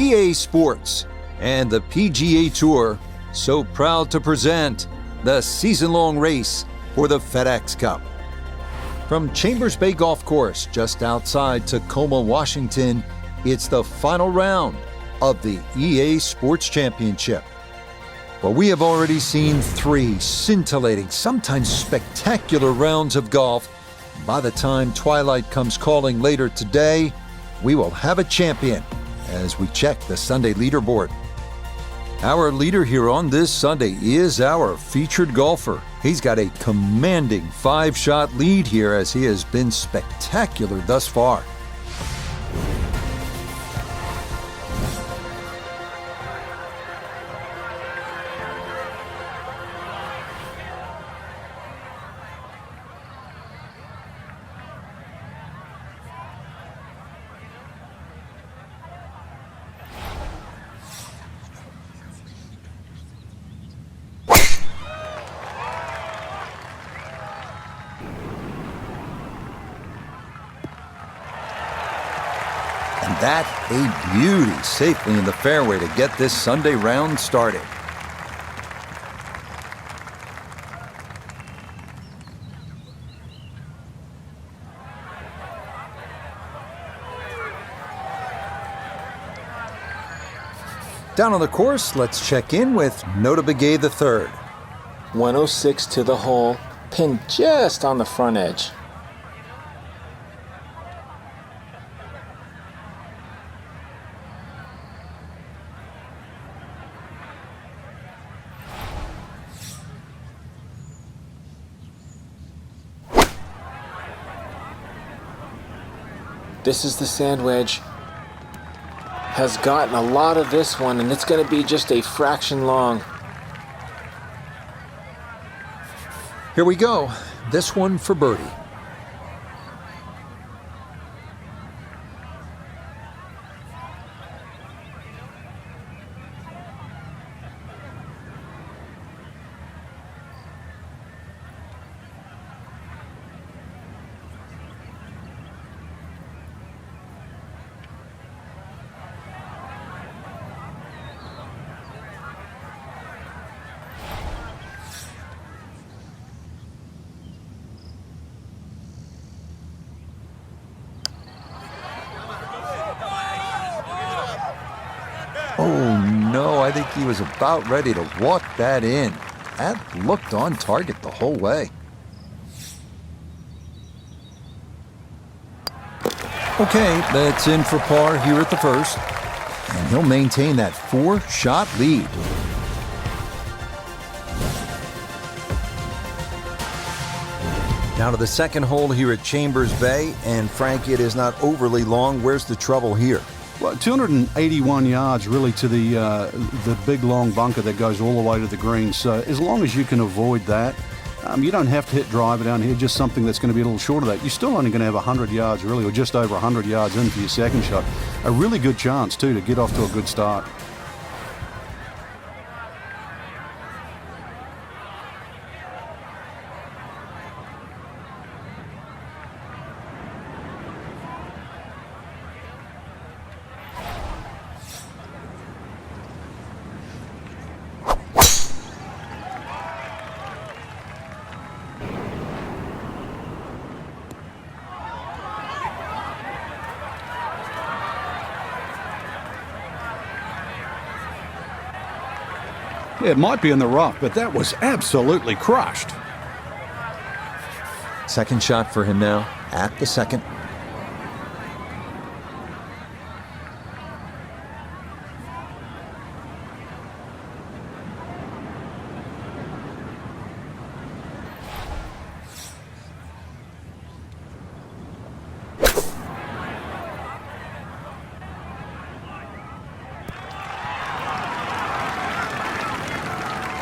EA Sports and the PGA Tour so proud to present the season-long race for the FedEx Cup. From Chambers Bay Golf Course just outside Tacoma, Washington, it's the final round of the EA Sports Championship. Well, we have already seen 3 scintillating, sometimes spectacular rounds of golf. By the time twilight comes calling later today, we will have a champion as we check the Sunday leaderboard. Our leader here on this Sunday is our featured golfer. He's got a commanding 5-shot lead here as he has been spectacular thus far. And that a beauty safely in the fairway to get this Sunday round started. Down on the course, let's check in with Nota Begay III. 106 to the hole, pinned just on the front edge. This is the sand wedge. Has gotten a lot of this one, and it's going to be just a fraction long. Here we go. This one for birdie. Oh no, I think he was about ready to walk that in. That looked on target the whole way. Okay, that's in for par here at the first. And he'll maintain that 4-shot lead. Now to the second hole here at Chambers Bay. And Frank, it is not overly long. Where's the trouble here? Well, 281 yards really to the big long bunker that goes all the way to the green. So as long as you can avoid that, you don't have to hit driver down here, just something that's going to be a little short of that. You're still only going to have 100 yards really, or just over 100 yards in for your second shot. A really good chance too to get off to a good start. It might be in the rough, but that was absolutely crushed. Second shot for him now at the second.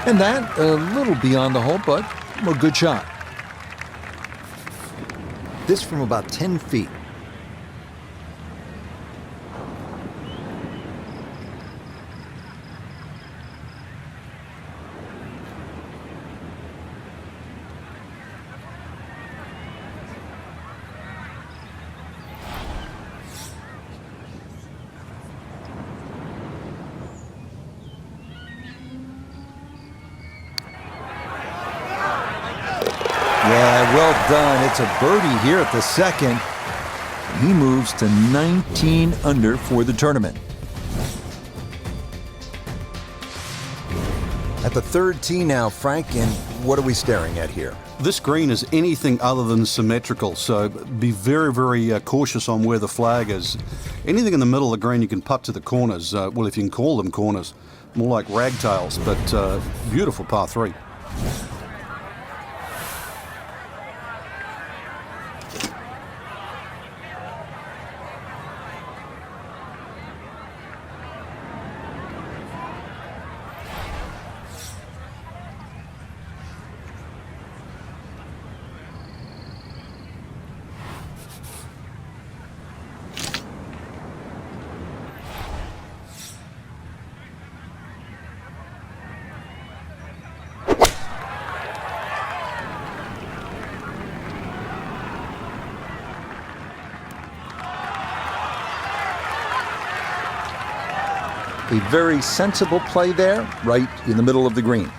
And that, a little beyond the hole, but a good shot. This from about 10 feet. Well done. It's a birdie here at the second. He moves to 19 under for the tournament. At the third tee now, Frank, and what are we staring at here? This green is anything other than symmetrical, so be very, very cautious on where the flag is. Anything in the middle of the green you can putt to the corners, well, if you can call them corners, more like ragtails, but beautiful par 3. A very sensible play there, right in the middle of the green.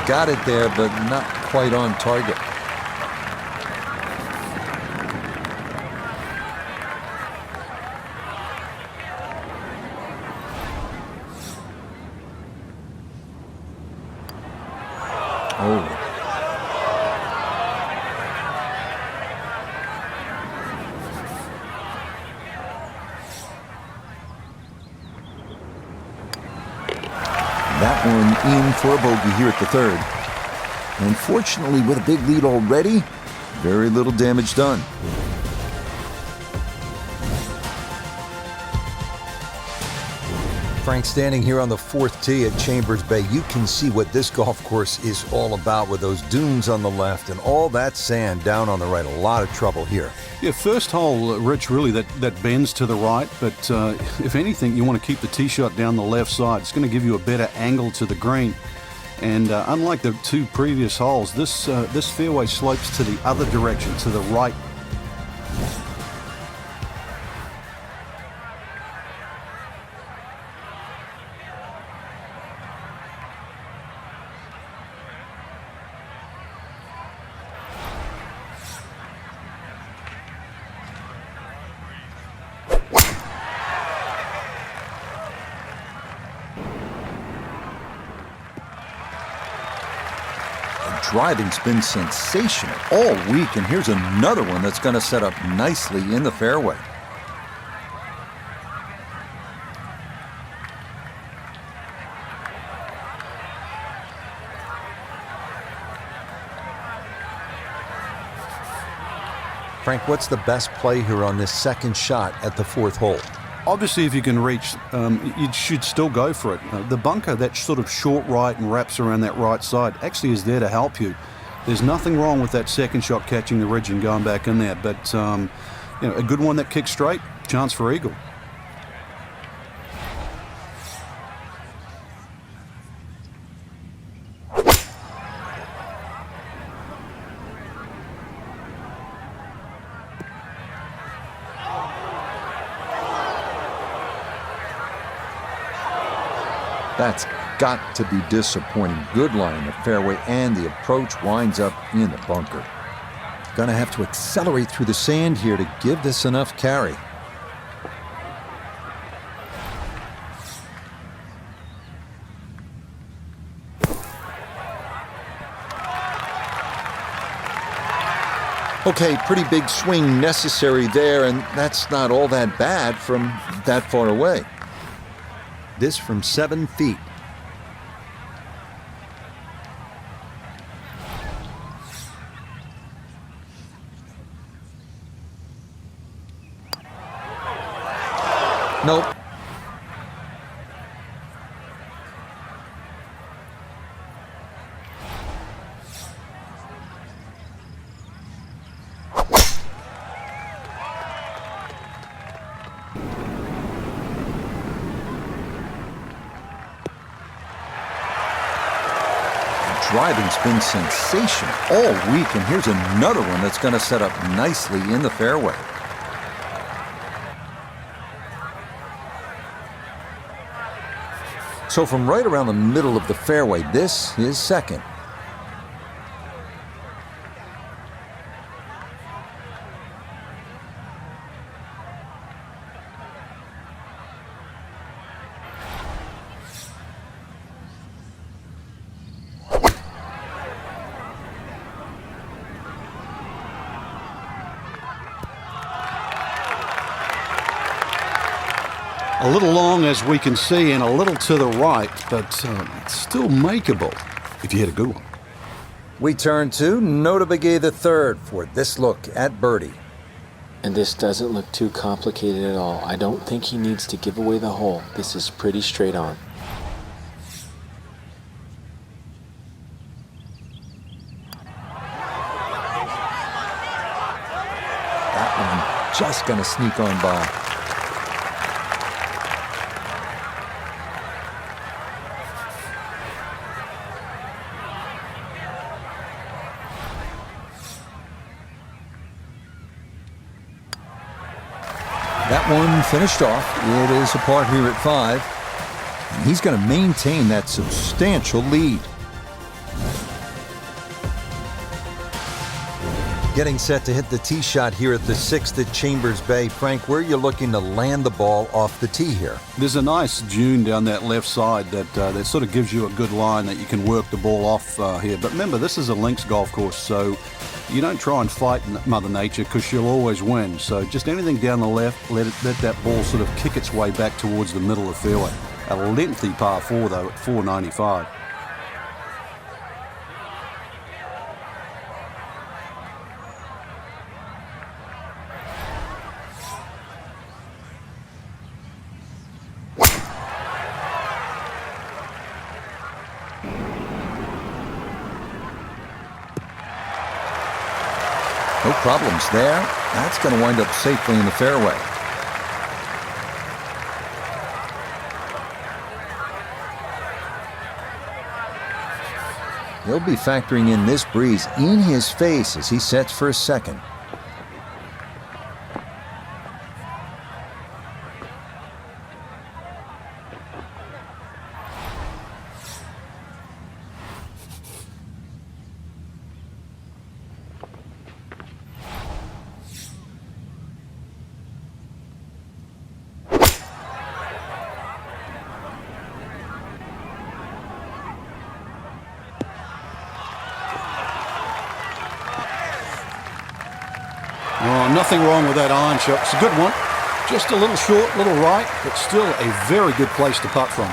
Got it there, but not quite on target. Oh. That one in for a bogey here at the third. Unfortunately, with a big lead already, very little damage done. Frank, standing here on the fourth tee at Chambers Bay, you can see what this golf course is all about with those dunes on the left and all that sand down on the right. A lot of trouble here. Yeah, first hole, Rich, really that bends to the right, but if anything, you want to keep the tee shot down the left side. It's going to give you a better angle to the green. And unlike the two previous holes, this fairway slopes to the other direction, to the right. Driving's been sensational all week, and here's another one that's going to set up nicely in the fairway. Frank, what's the best play here on this second shot at the fourth hole? Obviously, if you can reach, you should still go for it. The bunker, that sort of short right and wraps around that right side, actually is there to help you. There's nothing wrong with that second shot catching the ridge and going back in there, but a good one that kicks straight, chance for eagle. That's got to be disappointing. Good line in the fairway, and the approach winds up in the bunker. Gonna have to accelerate through the sand here to give this enough carry. Okay, pretty big swing necessary there, and that's not all that bad from that far away. This from 7 feet. Nope. driving's been sensational all week, and here's another one that's going to set up nicely in the fairway. So from right around the middle of the fairway, this is second. A little long, as we can see, and a little to the right, but it's still makeable if you hit a good one. We turn to Nota Begay the third for this look at birdie. And this doesn't look too complicated at all. I don't think he needs to give away the hole. This is pretty straight on. That one just going to sneak on by. That one finished off. It is a par here at 5. And he's going to maintain that substantial lead. Getting set to hit the tee shot here at the 6th at Chambers Bay. Frank, where are you looking to land the ball off the tee here? There's a nice dune down that left side that sort of gives you a good line that you can work the ball off here. But remember, this is a links golf course, so you don't try and fight Mother Nature because she'll always win. So just anything down the left, let that ball sort of kick its way back towards the middle of the fairway. A lengthy par 4, though, at 495. No problems there. That's going to wind up safely in the fairway. He'll be factoring in this breeze in his face as he sets for a second. Oh, nothing wrong with that iron shot. It's a good one. Just a little short, little right, but still a very good place to putt from.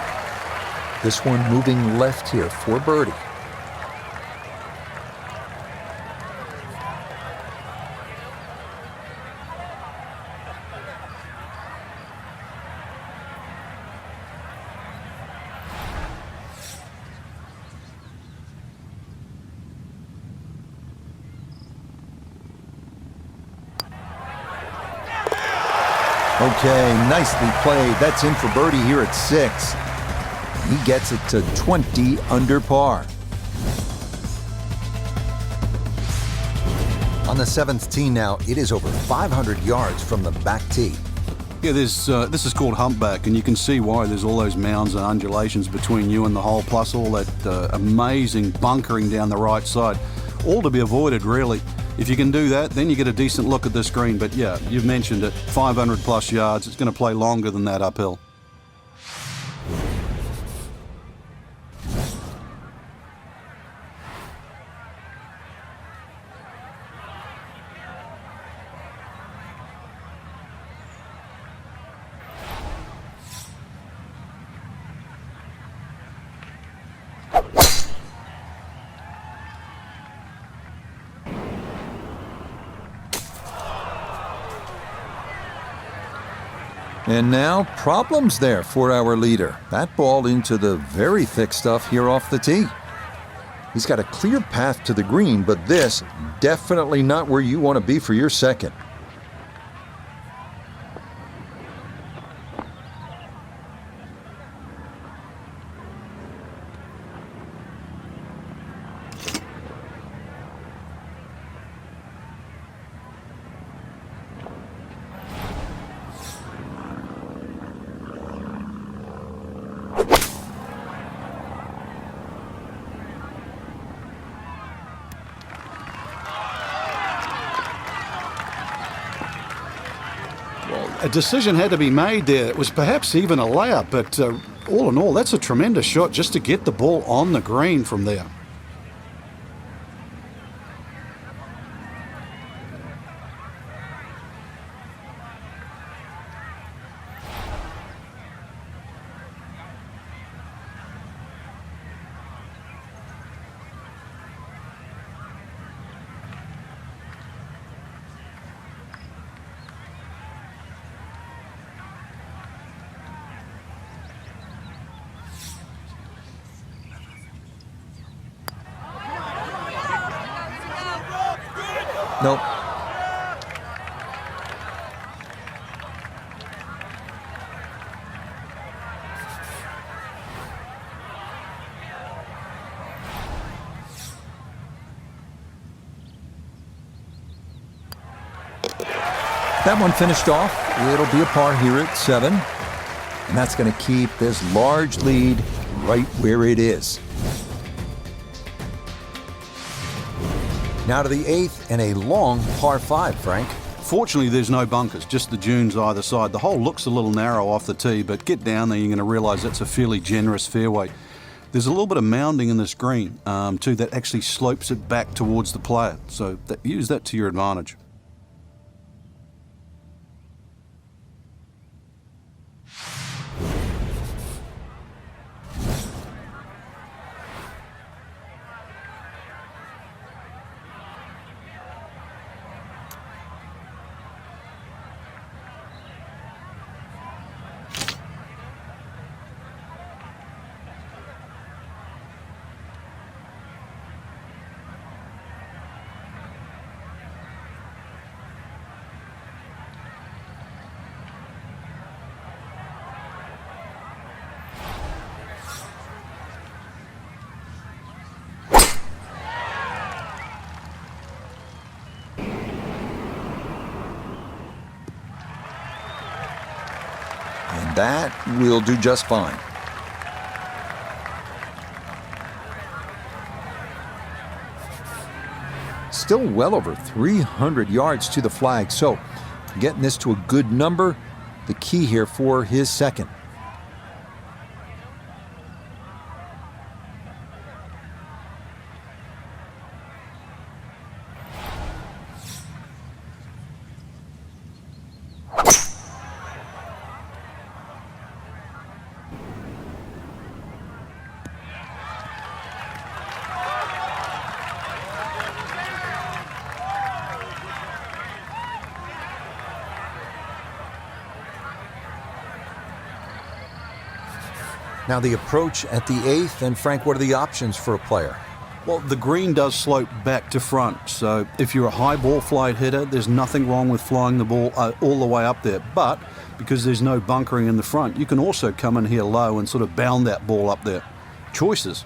This one moving left here for birdie. Okay, nicely played. That's in for birdie here at 6. He gets it to 20 under par. On the 7th tee now, it is over 500 yards from the back tee. Yeah, this is called humpback, and you can see why. There's all those mounds and undulations between you and the hole, plus all that amazing bunkering down the right side. All to be avoided, really. If you can do that, then you get a decent look at this green. But yeah, you've mentioned it, 500 plus yards. It's going to play longer than that uphill. And now, problems there for our leader. That ball into the very thick stuff here off the tee. He's got a clear path to the green, but this definitely not where you want to be for your second. A decision had to be made there. It was perhaps even a layup, but all in all, that's a tremendous shot just to get the ball on the green from there. Nope. That one finished off. It'll be a par here at 7. And that's going to keep this large lead right where it is. Now to the 8th and a long par 5, Frank. Fortunately, there's no bunkers, just the dunes either side. The hole looks a little narrow off the tee, but get down there, you're going to realise that's a fairly generous fairway. There's a little bit of mounding in this green, too, that actually slopes it back towards the player. So use that to your advantage. And that will do just fine. Still well over 300 yards to the flag, so getting this to a good number, the key here for his second. Now the approach at the 8th, and Frank, what are the options for a player? Well, the green does slope back to front, so if you're a high ball flight hitter, there's nothing wrong with flying the ball all the way up there. But because there's no bunkering in the front, you can also come in here low and sort of bound that ball up there. Choices.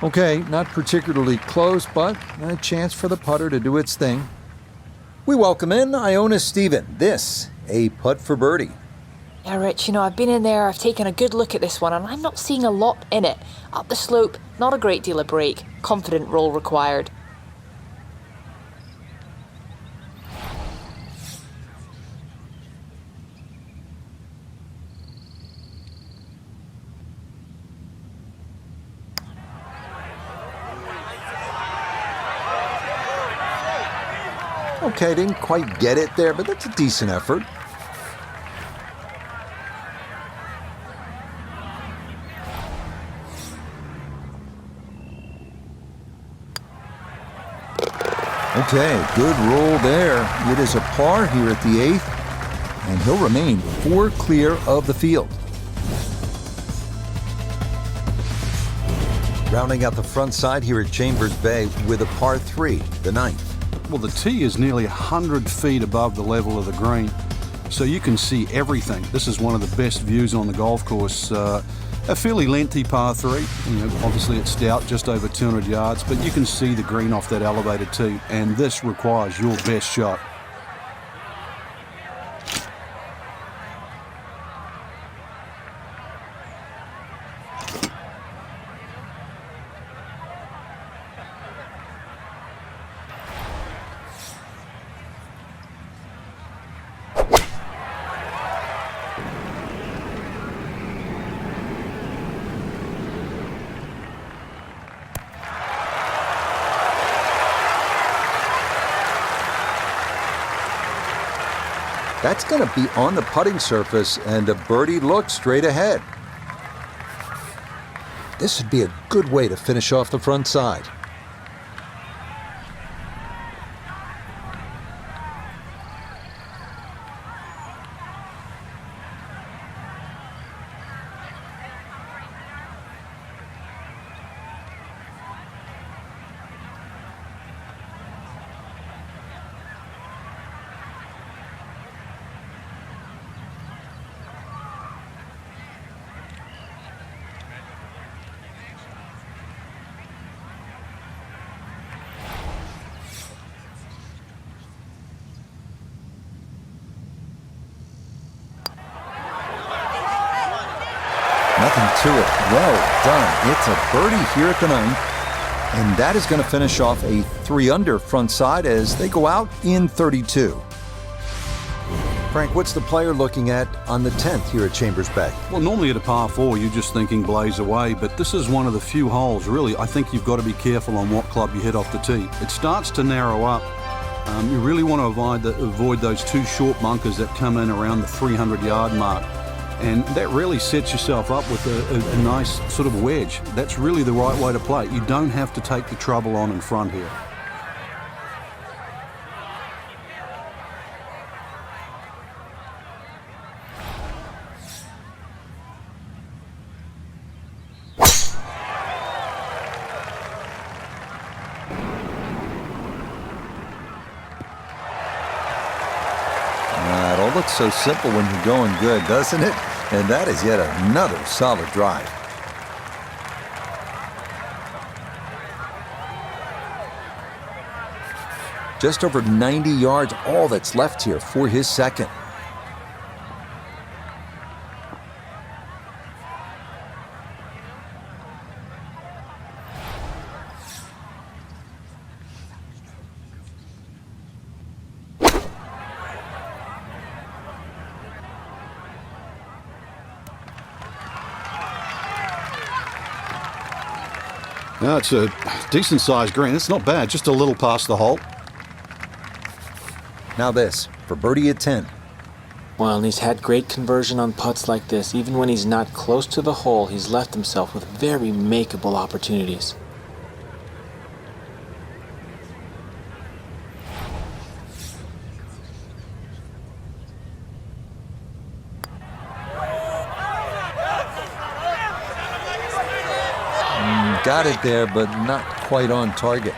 Okay, not particularly close, but a chance for the putter to do its thing. We welcome in Iona Stephen. This, a putt for birdie. Yeah, Rich, I've been in there, I've taken a good look at this one, and I'm not seeing a lot in it. Up the slope, not a great deal of break. Confident roll required. Okay, didn't quite get it there, but that's a decent effort. Okay, good roll there. It is a par here at the 8th, and he'll remain 4 clear of the field. Rounding out the front side here at Chambers Bay with a par 3, the 9th. Well, the tee is nearly 100 feet above the level of the green, so you can see everything. This is one of the best views on the golf course. A fairly lengthy par 3. Obviously it's stout, just over 200 yards, but you can see the green off that elevated tee, and this requires your best shot. That's going to be on the putting surface, and a birdie look straight ahead. This would be a good way to finish off the front side. Nothing to it. Well done. It's a birdie here at the 9th. And that is going to finish off a 3-under front side as they go out in 32. Frank, what's the player looking at on the 10th here at Chambers Bay? Well, normally at a par 4, you're just thinking blaze away, but this is one of the few holes, really, I think you've got to be careful on what club you hit off the tee. It starts to narrow up. You really want to avoid those 2 short bunkers that come in around the 300-yard mark. And that really sets yourself up with a nice sort of wedge. That's really the right way to play. You don't have to take the trouble on in front here. It all looks so simple when you're going good, doesn't it? And that is yet another solid drive. Just over 90 yards, all that's left here for his second. No, it's a decent-sized green. It's not bad, just a little past the hole. Now this, for birdie at 10. Well, and he's had great conversion on putts like this. Even when he's not close to the hole, he's left himself with very makeable opportunities. Got it there, but not quite on target.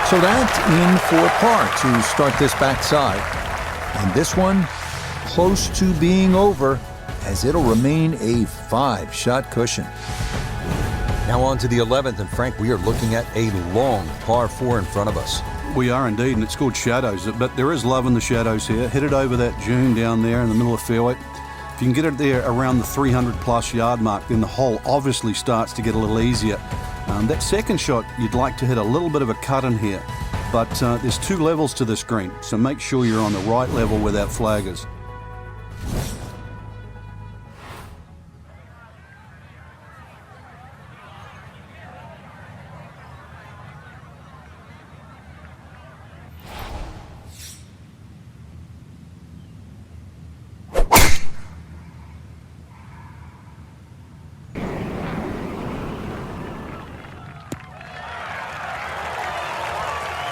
So that's in for par to start this backside. And this one close to being over, as it'll remain a 5-shot cushion. Now on to the 11th, and Frank, we are looking at a long par 4 in front of us. We are indeed, and it's called shadows, but there is love in the shadows here. Hit it over that dune down there in the middle of the fairway. If you can get it there around the 300-plus yard mark, then the hole obviously starts to get a little easier. That second shot, you'd like to hit a little bit of a cut in here, but there's 2 levels to this green, so make sure you're on the right level where that flag is.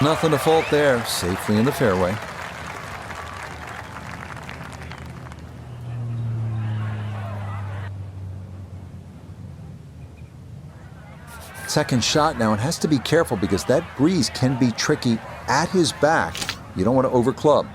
Nothing to fault there, safely in the fairway. second shot now and has to be careful because that breeze can be tricky at his back. You don't want to overclub.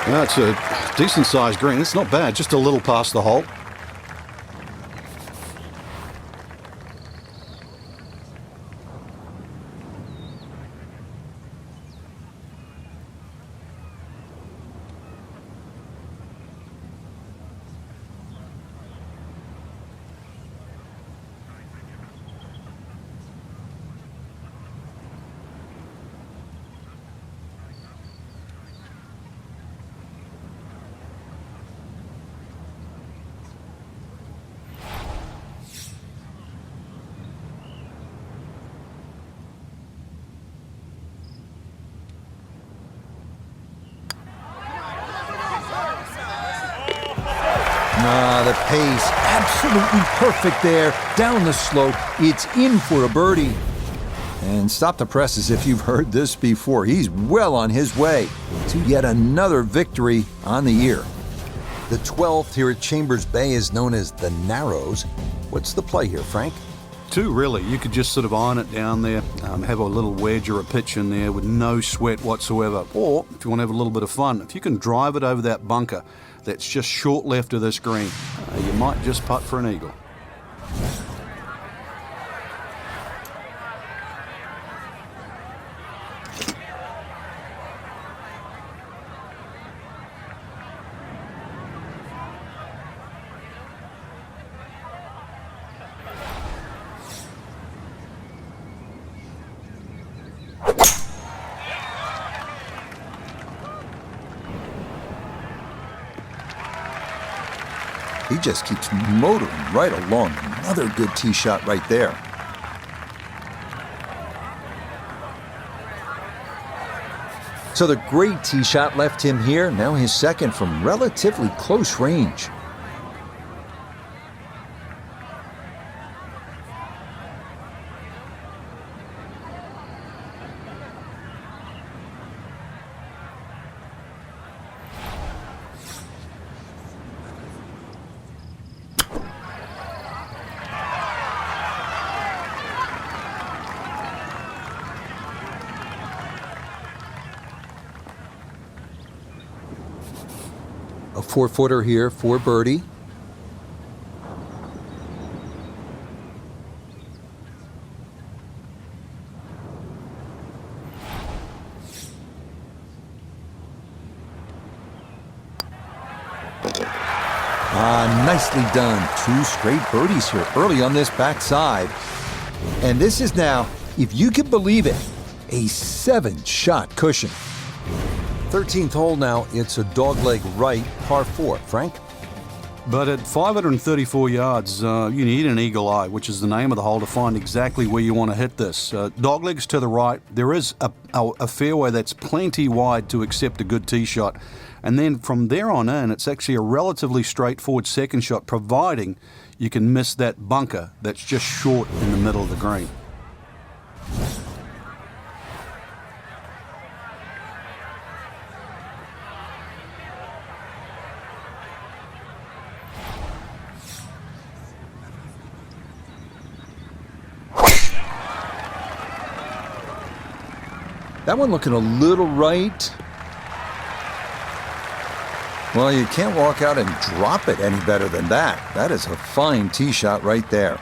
It's a decent-sized green. It's not bad, just a little past the hole. The pace, absolutely perfect there. Down the slope, it's in for a birdie. And stop the press as if you've heard this before. He's well on his way to yet another victory on the year. The 12th here at Chambers Bay is known as the Narrows. What's the play here, Frank? Two, really. You could just sort of iron it down there, have a little wedge or a pitch in there with no sweat whatsoever. Or, if you want to have a little bit of fun, if you can drive it over that bunker that's just short left of this green, you might just putt for an eagle. He just keeps motoring right along. Another good tee shot right there. So the great tee shot left him here. Now his second from relatively close range. A 4-footer here for birdie. Nicely done. Two straight birdies here early on this backside. And this is now, if you can believe it, a 7-shot cushion. 13th hole now, it's a dogleg right, par 4. Frank? But at 534 yards, you need an eagle eye, which is the name of the hole, to find exactly where you want to hit this. Doglegs to the right. There is a fairway that's plenty wide to accept a good tee shot. And then from there on in, it's actually a relatively straightforward second shot, providing you can miss that bunker that's just short in the middle of the green. That one looking a little right. Well, you can't walk out and drop it any better than that. That is a fine tee shot right there.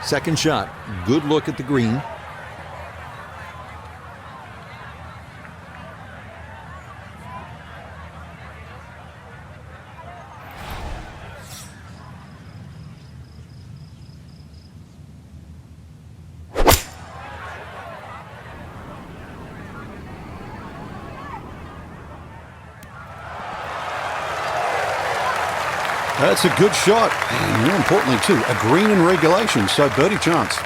Second shot, good look at the green. That's a good shot. And more importantly, too, a green in regulation, so birdie chance.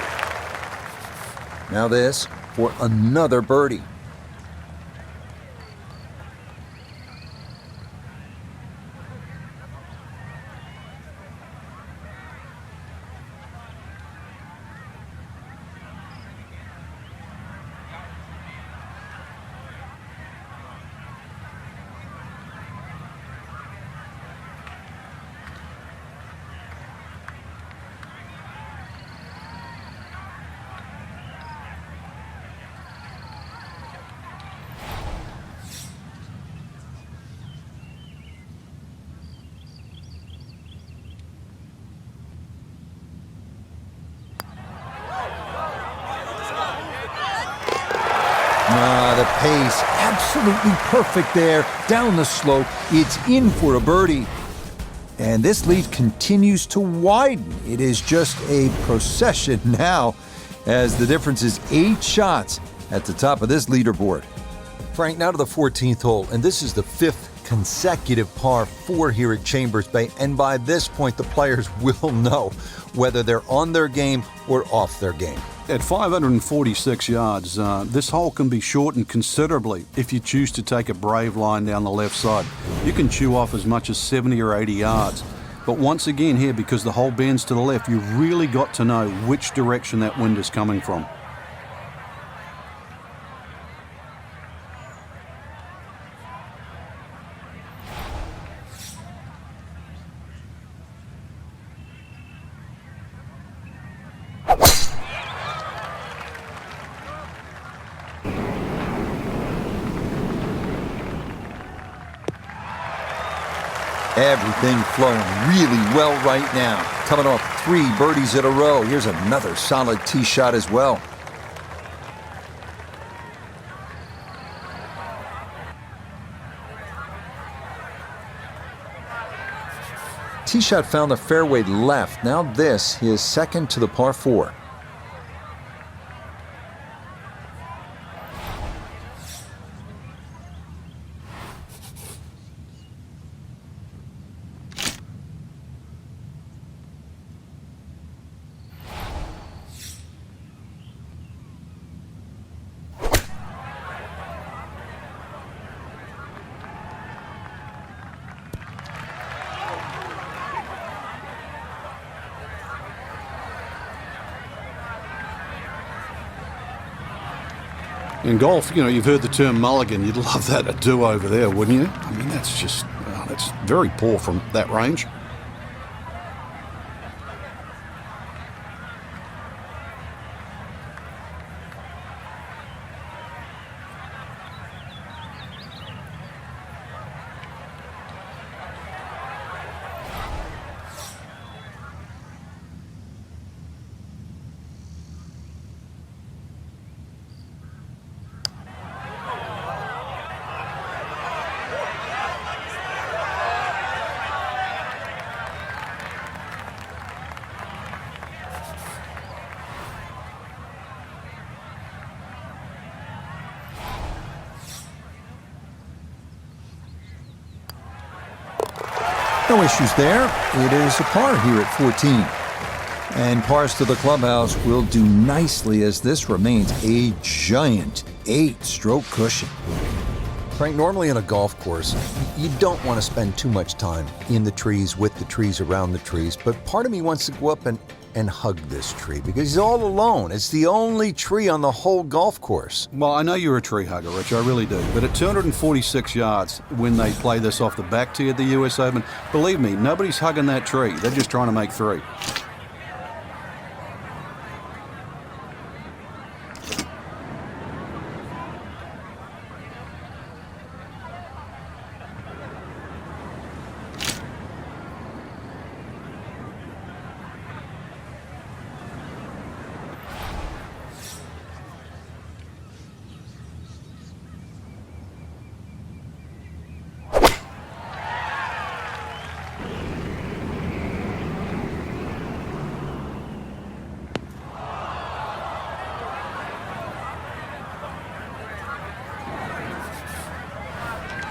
Now this for another birdie. The pace, absolutely perfect there. Down the slope, it's in for a birdie. And this lead continues to widen. It is just a procession now, as the difference is 8 shots at the top of this leaderboard. Frank, now to the 14th hole, and this is the 5th consecutive par 4 here at Chambers Bay. And by this point, the players will know whether they're on their game or off their game. At 546 yards, this hole can be shortened considerably if you choose to take a brave line down the left side. You can chew off as much as 70 or 80 yards. But once again here, because the hole bends to the left, you've really got to know which direction that wind is coming from. Everything flowing really well right now. Coming off 3 birdies in a row. Here's another solid tee shot as well. Tee shot found the fairway left. Now this, his second to the par 4. In golf, you know, you've heard the term mulligan. You'd love that, a do-over there, wouldn't you? I mean, that's just, that's very poor from that range. No issues there. It is a par here at 14. And pars to the clubhouse will do nicely as this remains a giant 8-stroke cushion. Frank, normally in a golf course, you don't want to spend too much time in the trees, with the trees, around the trees, but part of me wants to go up and hug this tree because he's all alone. It's the only tree on the whole golf course. Well, I know you're a tree hugger, Rich, I really do. But at 246 yards, when they play this off the back tee at the US Open, believe me, nobody's hugging that tree. They're just trying to make 3.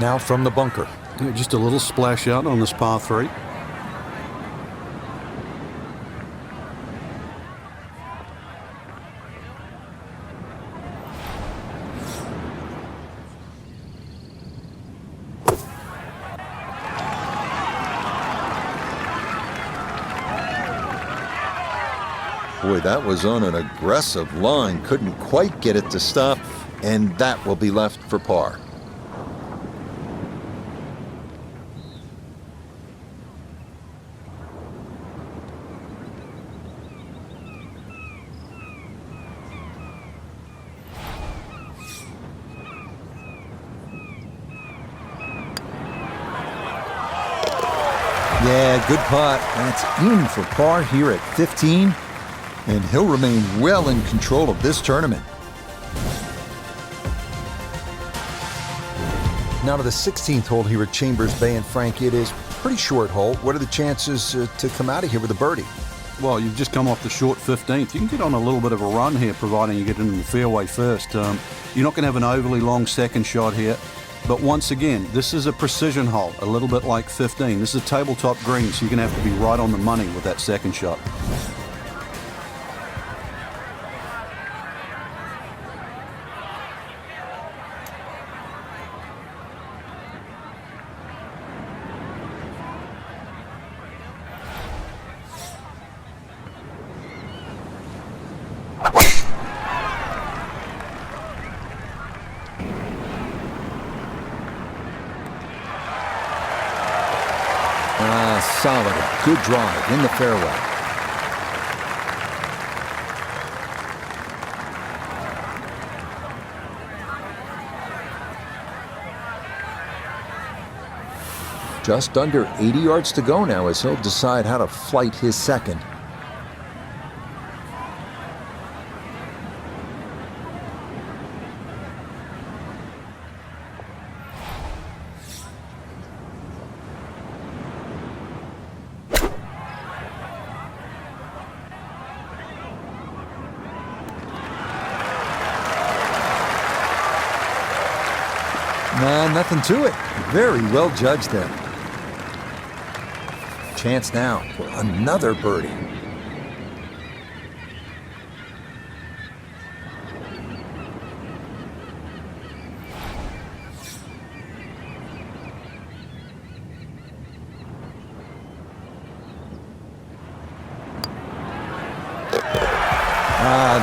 Now from the bunker. Yeah, just a little splash out on this par 3. Boy, that was on an aggressive line. Couldn't quite get it to stop, and that will be left for par. Yeah, good putt. That's in for par here at 15, and he'll remain well in control of this tournament. Now to the 16th hole here at Chambers Bay, and Frank, it is a pretty short hole. What are the chances to come out of here with a birdie? Well, you've just come off the short 15th. You can get on a little bit of a run here, providing you get into the fairway first. You're not going to have an overly long second shot here. But once again, this is a precision hole, a little bit like 15. This is a tabletop green, so you're going to have to be right on the money with that second shot. Solid, good drive in the fairway. Just under 80 yards to go now as he'll decide how to flight his second. Nothing to it. Very well judged there. Chance now for another birdie.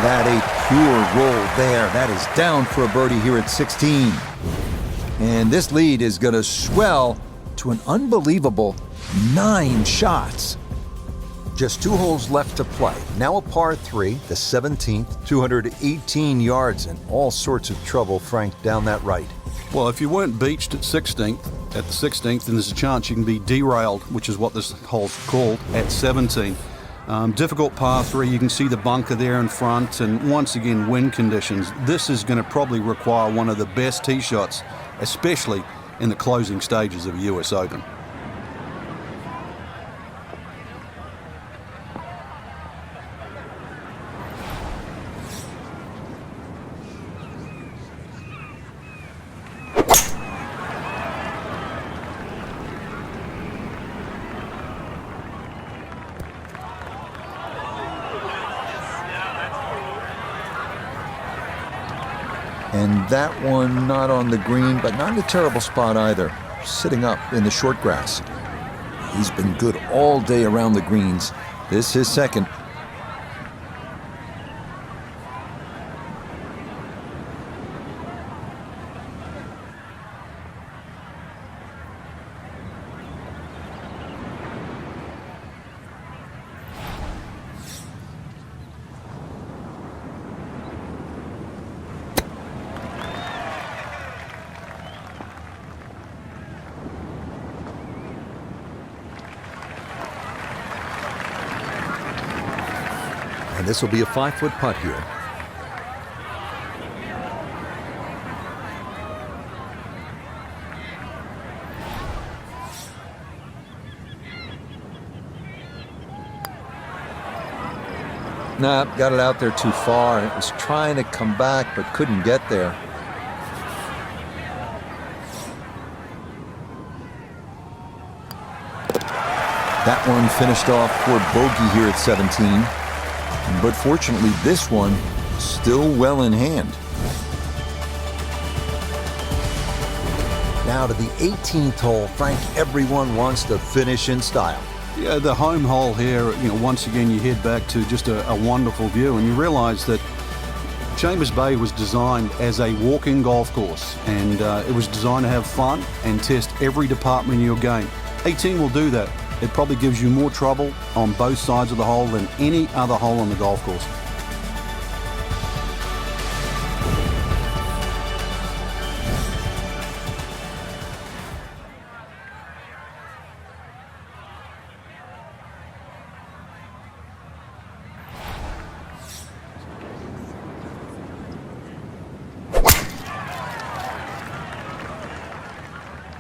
That a pure roll there. That is down for a birdie here at 16. And this lead is going to swell to an unbelievable 9 shots. Just 2 holes left to play. Now a par 3, the 17th, 218 yards, and all sorts of trouble, Frank, down that right. Well, if you weren't beached at the 16th, then there's a chance you can be derailed, which is what this hole's called, at 17. Difficult par 3, you can see the bunker there in front, and once again, wind conditions. This is going to probably require one of the best tee shots, especially in the closing stages of a US Open. And that one not on the green, but not in a terrible spot either, sitting up in the short grass. He's been good all day around the greens. This his second. And this will be a 5-foot putt here. Nah, got it out there too far. It was trying to come back, but couldn't get there. That one finished off for bogey here at 17. But fortunately, this one still well in hand. Now to the 18th hole. Frank, everyone wants to finish in style. Yeah, the home hole here, once again you head back to just a wonderful view, and you realise that Chambers Bay was designed as a walking golf course, and it was designed to have fun and test every department in your game. 18 will do that. It probably gives you more trouble on both sides of the hole than any other hole on the golf course.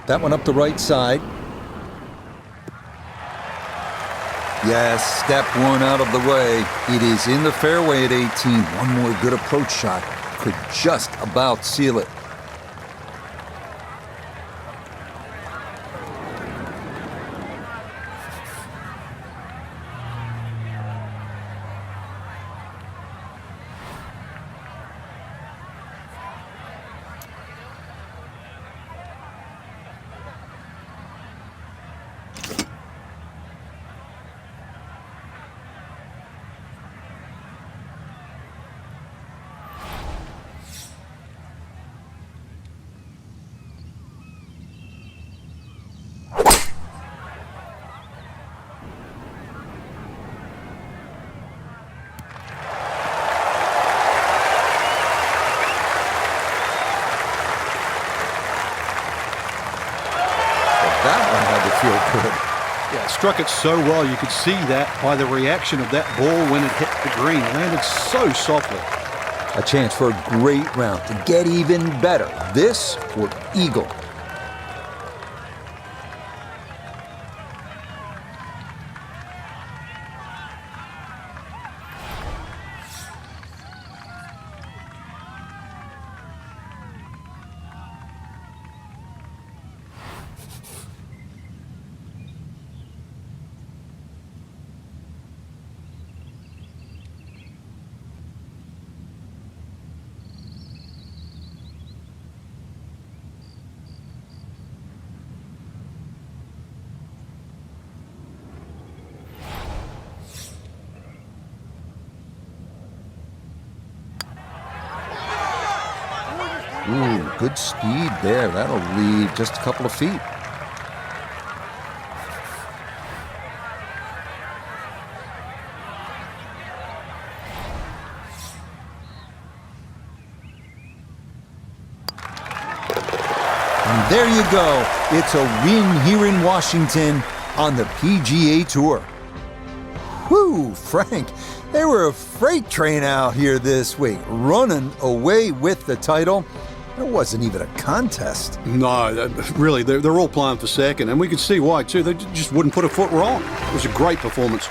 That one up the right side. Yes, step one out of the way. It is in the fairway at 18. One more good approach shot could just about seal it. Feel good. Yeah, it struck it so well. You could see that by the reaction of that ball when it hit the green. It landed so softly. A chance for a great round to get even better. This or eagle. Ooh, good speed there. That'll leave just a couple of feet. And there you go. It's a win here in Washington on the PGA Tour. Whew, Frank, they were a freight train out here this week, running away with the title. It wasn't even a contest. No, really, they're all playing for second, and we could see why, too. They just wouldn't put a foot wrong. It was a great performance.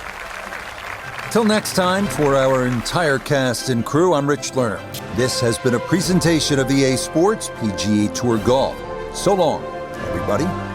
Till next time, for our entire cast and crew, I'm Rich Lerner. This has been a presentation of EA Sports PGA Tour Golf. So long, everybody.